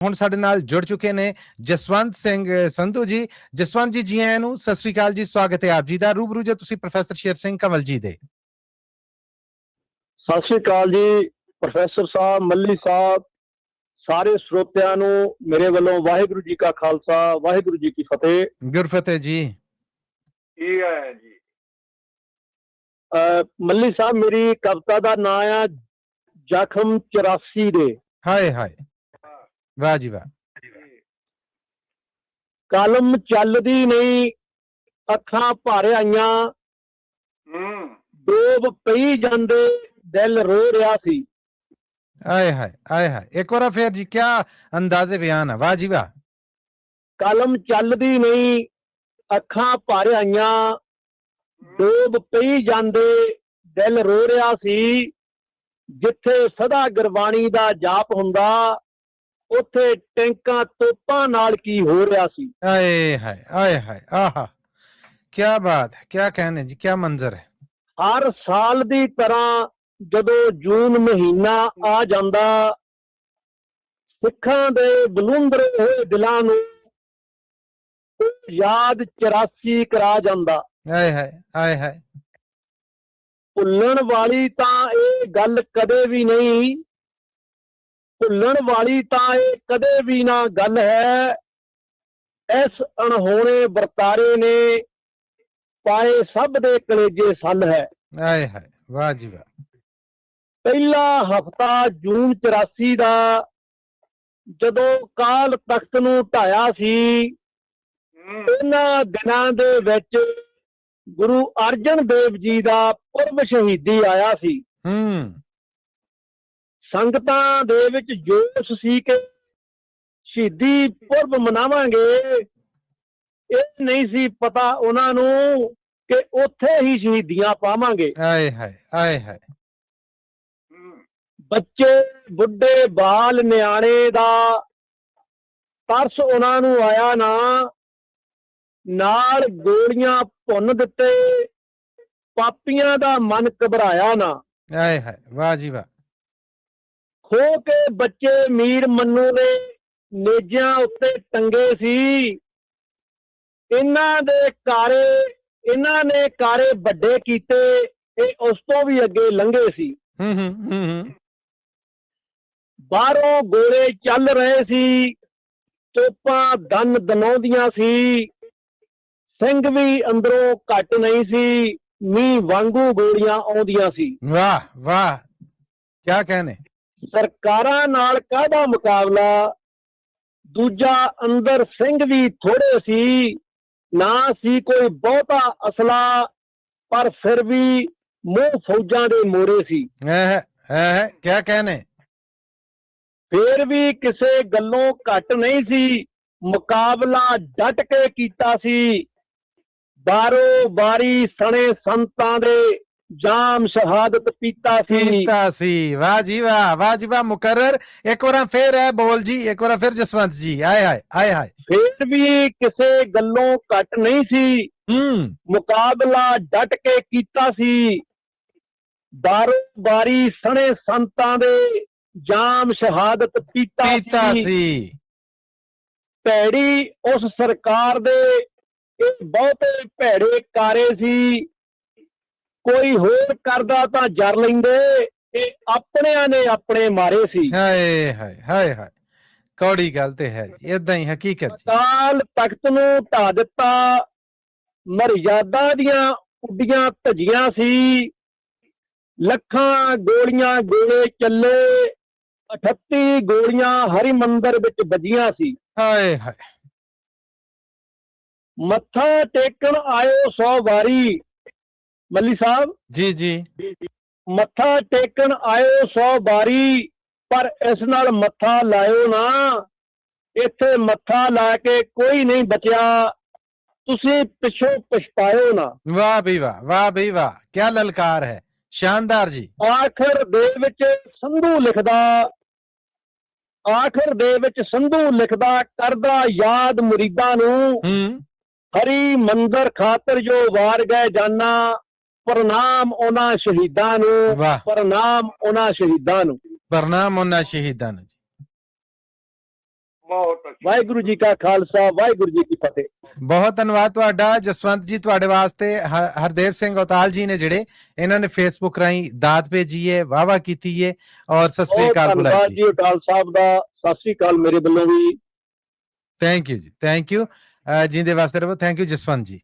ਹੁਣ ਸਾਡੇ ਨਾਲ ਜੁੜ ਚੁੱਕੇ ਨੇ ਜਸਵੰਤ ਸਿੰਘ ਸੰਧੂ ਜੀ। ਜਸਵੰਤ ਜੀ, ਜੀ ਆਇਆਂ ਨੂੰ, ਸਤਿ ਸ੍ਰੀ ਅਕਾਲ ਜੀ, ਸਵਾਗਤ ਹੈ ਆਪ ਜੀ ਦਾ। ਰੂਬਰੂ ਜੋ ਤੁਸੀਂ ਪ੍ਰੋਫੈਸਰ ਸ਼ੇਰ ਸਿੰਘ ਕੰਵਲ ਜੀ ਦੇ। ਸਤਿ ਸ੍ਰੀ ਅਕਾਲ ਜੀ ਪ੍ਰੋਫੈਸਰ ਸਾਹਿਬ, ਮੱਲੀ ਸਾਹਿਬ, ਸਾਰੇ ਸਰੋਤਿਆਂ ਨੂੰ ਮੇਰੇ ਵੱਲੋਂ ਵਾਹਿਗੁਰੂ ਜੀ ਕਾ ਖਾਲਸਾ, ਵਾਹਿਗੁਰੂ ਜੀ ਕੀ ਫਤਿਹ। ਗੁਰਫਤਿਹ ਜੀ। ਕੀ ਹੈ ਜੀ? ਮੱਲੀ ਸਾਹਿਬ, ਮੇਰੀ ਕਵਿਤਾ ਦਾ ਨਾਂ ਆ ਜ਼ਖਮ 84 ਦੇ। ਹਾਏ ਹਾਏ, ਵਾਹ ਜੀ ਵਾਹ। ਕਲਮ ਚੱਲਦੀ ਨਹੀਂ, ਅੱਖਾਂ ਭਰ ਆਈਆਂ, ਡੋਬ ਪਈ ਜਾਂਦੇ, ਦਿਲ ਰੋ ਰਿਹਾ ਸੀ। ਆਏ ਹਾਏ ਆਏ ਹਾਏ, ਇੱਕ ਵਾਰ ਫਿਰ ਜੀ, क्या अंदाज़े बयान है, वाह जी वाह। ਕਲਮ ਚੱਲਦੀ ਨਹੀਂ, ਅੱਖਾਂ ਭਰ ਆਈਆਂ, ਡੋਬ ਪਈ ਜਾਂਦੇ, ਦਿਲ ਰੋ ਰਿਹਾ ਸੀ। ਜਿੱਥੇ ਸਦਾ ਗੁਰਬਾਣੀ ਦਾ ਜਾਪ ਹੁੰਦਾ, ਉੱਥੇ ਟੈਂਕਾਂ ਤੋਪਾਂ ਨਾਲ ਕੀ ਹੋ ਰਿਹਾ ਸੀ। आए हाय, आहा, क्या बात है, क्या कहने जी, क्या मंजर है। ਹਰ ਸਾਲ ਦੀ ਤਰ੍ਹਾਂ ਜਦੋਂ ਜੂਨ ਮਹੀਨਾ ਆ ਜਾਂਦਾ, ਸਿੱਖਾਂ ਦੇ ਬਲੂੰਦਰੇ ਹੋਏ ਦਿਲਾਂ ਨੂੰ ਯਾਦ 84 ਕਰਾ ਜਾਂਦਾ। ਆਏ ਹਾਏ। ਭੁੱਲਣ ਵਾਲੀ ਤਾਂ ਇਹ ਗੱਲ ਕਦੇ ਵੀ ਨਹੀਂ, ਭੁੱਲਣ ਵਾਲੀ ਤਾਂ ਇਹ ਕਦੇ ਵੀ ਨਾ ਗੱਲ ਹੈ। ਇਸ ਅਣਹੋਣੇ ਵਰਤਾਰੇ ਨੇ ਪਾਏ ਸਭ ਦੇ ਕਲੇਜੇ ਸੱਲ ਹੈ। ਆਏ ਹਾਏ, ਵਾਹ ਜੀ ਵਾਹ। ਪਹਿਲਾ ਹਫਤਾ ਜੂਨ 84 ਦਾ, ਜਦੋਂ ਕਾਲ ਤਖਤ ਨੂੰ ਢਾਇਆ ਸੀ, ਇਹਨਾਂ ਦਿਨਾਂ ਦੇ ਵਿੱਚ ਗੁਰੂ ਅਰਜਨ ਦੇਵ ਜੀ ਦਾ ਪੁਰਬ ਸ਼ਹੀਦੀ ਆਇਆ ਸੀ। ਸੰਗਤਾਂ ਦੇ ਵਿੱਚ ਜੋਸ਼ ਸੀ ਕਿ ਸ਼ਹੀਦੀ ਪੁਰਬ ਮਨਾਵਾਂਗੇ। ਇਹ ਨਹੀਂ ਸੀ ਪਤਾ ਉਹਨਾਂ ਨੂੰ ਕਿ ਉੱਥੇ ਹੀ ਸ਼ਹੀਦੀਆਂ ਪਾਵਾਂਗੇ। ਆਏ ਹਾਏ। ਬੱਚੇ, ਬੁੱਢੇ, ਬਾਲ, ਨਿਆਣੇ ਦਾ ਤਰਸ ਉਹਨਾਂ ਨੂੰ ਆਇਆ ਨਾ, ਨਾਲ ਗੋਲੀਆਂ ਭੁੰਨ ਦਿੱਤੇ, ਪਾਪੀਆਂ ਦਾ ਮਨ ਘਬਰਾਇਆ ਨਾ। ਆਏ ਹਾਏ, ਵਾਹ ਜੀ ਵਾਹ। ਖੋ ਕੇ ਬੱਚੇ ਮੀਰ ਮੰਨੂ ਦੇ ਨੇਜਿਆਂ ਉੱਤੇ ਟੰਗੇ ਸੀ। ਇਹਨਾਂ ਨੇ ਕਾਰੇ ਵੱਡੇ ਕੀਤੇ, ਇਹ ਉਸ ਤੋਂ ਵੀ ਅੱਗੇ ਲੰਘੇ ਸੀ। ਬਾਹਰੋਂ ਗੋਲੇ ਚੱਲ ਰਹੇ ਸੀ, ਤੋਪਾਂ ਦਨ ਦਨਾਉਂਦੀਆਂ ਸੀ, ਸਿੰਘ ਵੀ ਅੰਦਰੋਂ ਘੱਟ ਨਹੀਂ ਸੀ, ਮੀਂਹ ਵਾਂਗੂ ਗੋਲੀਆਂ ਆਉਂਦੀਆਂ ਸੀ। ਵਾਹ ਵਾਹ, ਕਿਆ ਕਹਿਣੇ। ਸਰਕਾਰਾਂ ਨਾਲ ਕਾਹਦਾ ਮੁਕਾਬਲਾ, ਦੂਜਾ ਅੰਦਰ ਸਿੰਘ ਵੀ ਥੋੜੇ ਸੀ, ਨਾ ਸੀ ਕੋਈ ਬਹੁਤਾ ਅਸਲਾ, ਪਰ ਫਿਰ ਵੀ ਮੂੰਹ ਫੌਜਾਂ ਦੇ ਮੋਰੇ ਸੀ। ਕਿਆ ਕਹਿਣੇ। ਫੇਰ ਵੀ ਕਿਸੇ ਗੱਲੋਂ ਘੱਟ ਨਹੀਂ ਸੀ, ਮੁਕਾਬਲਾ ਡਟ ਕੇ ਕੀਤਾ ਸੀ। ਬਾਰੋ ਬਾਰੀ ਸਣੇ ਸੰਤਾਂ ਦੇ ਜਾਮ ਸ਼ਹਾਦਤ ਪੀਤਾ ਸੀ। ਵਾਹ ਜੀ ਵਾਹ, ਵਾਹ ਜੀ ਵਾਹ। ਮੁਕਰਰ ਇੱਕ ਵਾਰ ਫਿਰ ਹੈ ਬੋਲ ਜੀ, ਇੱਕ ਵਾਰ ਫਿਰ ਜਸਵੰਤ ਜੀ। ਆਏ ਹਾਏ। ਫੇਰ ਵੀ ਕਿਸੇ ਗੱਲੋਂ ਘੱਟ ਨਹੀਂ ਸੀ, ਮੁਕਾਬਲਾ ਡਟ ਕੇ ਕੀਤਾ ਸੀ। ਬਾਰੋ ਬਾਰੀ ਸਣੇ ਸੰਤਾਂ ਦੇ ਜਾਮ ਸ਼ਹਾਦਤ ਪੀਤਾ ਸੀ। ਭੈੜੀ ਉਸ ਸਰਕਾਰ ਦੇ ਇਹ ਬਹੁਤੇ ਭੈੜੇ ਕਾਰੇ ਸੀ, ਕੋਈ ਹੋਰ ਕਰਦਾ ਤਾਂ ਜਰ ਲੈਂਦੇ, ਇਹ ਆਪਣਿਆਂ ਨੇ ਆਪਣੇ ਮਾਰੇ ਸੀ। ਹਾਏ, ਕੌੜੀ ਗੱਲ ਤੇ ਹੈ ਜੀ, ਏਦਾਂ ਹੀ ਹਕੀਕਤ। ਕਾਲ ਤਖਤ ਨੂੰ ਢਾ ਦਿੱਤਾ, ਮਰਜ਼ਾਦਾ ਦੀਆਂ ਉੱਡੀਆਂ ਧੱਜੀਆਂ ਸੀ, ਲੱਖਾਂ ਗੋਲੀਆਂ ਗੋਲੇ ਚੱਲੇ, 38 ਗੋਲੀਆਂ ਹਰਿਮੰਦਰ ਵਿੱਚ ਵੱਜੀਆਂ ਸੀ। ਹਾਏ। ਮੱਥਾ ਟੇਕਣ ਆਇਓ 100 ਵਾਰੀ, ਮੱਲੀ ਸਾਹਿਬ ਜੀ। ਮੱਥਾ ਟੇਕਣ ਆਇਓ 100 ਵਾਰੀ, ਪਰ ਇਸ ਨਾਲ ਮੱਥਾ ਲਾਇਓ ਨਾ, ਇੱਥੇ ਮੱਥਾ ਲਾ ਕੇ ਕੋਈ ਨਹੀਂ ਬਚਿਆ, ਤੁਸੀਂ ਪਿੱਛੋਂ ਪਛਤਾਇਓ ਨਾ। ਵਾਹ ਬਈ ਵਾਹ, ਵਾਹ ਬਈ ਵਾਹ, ਕਿਆ ਲਲਕਾਰ ਹੈ, ਸ਼ਾਨਦਾਰ ਜੀ। ਆਖਰ ਦੇ ਵਿੱਚ ਸੰਧੂ ਲਿਖਦਾ, ਕਰਦਾ ਯਾਦ ਮੁਰੀਦਾਂ ਨੂੰ, ਹਰੀ ਮੰਦਰ ਖਾਤਰ ਜੋ ਵਾਰ ਗਏ ਜਾਨਾ, ਪ੍ਰਣਾਮ ਉਹਨਾਂ ਸ਼ਹੀਦਾਂ ਨੂੰ, ਪ੍ਰਣਾਮ ਉਹਨਾਂ ਸ਼ਹੀਦਾਂ ਨੂੰ। ਬਹੁਤ ਅੱਛਾ। ਵਾਹਿਗੁਰੂ ਜੀ ਕਾ ਖਾਲਸਾ, ਵਾਹਿਗੁਰੂ ਜੀ ਕੀ ਫਤਿਹ। ਬਹੁਤ ਧੰਨਵਾਦ ਤੁਹਾਡਾ ਜਸਵੰਤ ਜੀ, ਤੁਹਾਡੇ ਵਾਸਤੇ ਹਰਦੇਵ ਸਿੰਘ ਔਤਾਲ ਜੀ ਨੇ ਜਿਹੜੇ ਇਹਨਾਂ ਨੇ ਫੇਸਬੁੱਕ ਰਾਹੀਂ ਦਾਤ ਭੇਜੀ ਹੈ, ਵਾਹਵਾ ਕੀਤੀ ਹੈ ਔਰ ਸਤਿ ਸ੍ਰੀ ਬਹੁਤ ਅਕਾਲ ਬੁਲਾਈ ਧੰਨਵਾਦ ਜੀ ਅਟਾਲ ਸਾਹਿਬ ਦਾ, ਸਤਿ ਸ੍ਰੀ ਅਕਾਲ ਮੇਰੇ ਵੱਲੋਂ ਵੀ। ਥੈਂਕ ਯੂ ਜੀ, ਥੈਂਕ ਯੂ। ਜਿੰਦੇ ਵਾਸਤੇ ਰਹੋ। ਥੈਂਕ ਯੂ ਜਸਵੰਤ ਜੀ।